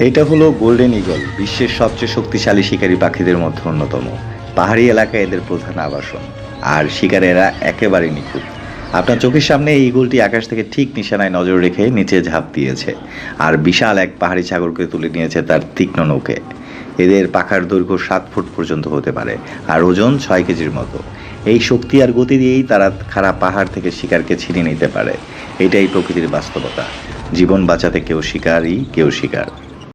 এটা হলো golden eagle, বিশ্বের সবচেয়ে শক্তিশালী শিকারী পাখিদের মধ্যে অন্যতম। পাহাড়ি এলাকায় এদের প্রধান আবাসন, আর শিকারেরা একেবারে নিখুঁত। আপনার চোখের সামনে এই ঈগলটি আকাশ থেকে ঠিক নিশানায় নজর রেখে নিচে ঝাঁপ দিয়েছে, আর বিশাল এক পাহাড়ি ছাগলকে তুলে নিয়েছে তার তীক্ষ্ণ নৌকে। এদের পাখার দৈর্ঘ্য 7 ফুট পর্যন্ত হতে পারে, আর ওজন 6 কেজির মতো। এই শক্তি আর গতি দিয়েই তারা খাড়া পাহাড় থেকে শিকারকে ছিনিয়ে নিতে পারে। এটাই প্রকৃতির বাস্তবতা। জীবন বাঁচাতে কেউ শিকারী, কেউ শিকার।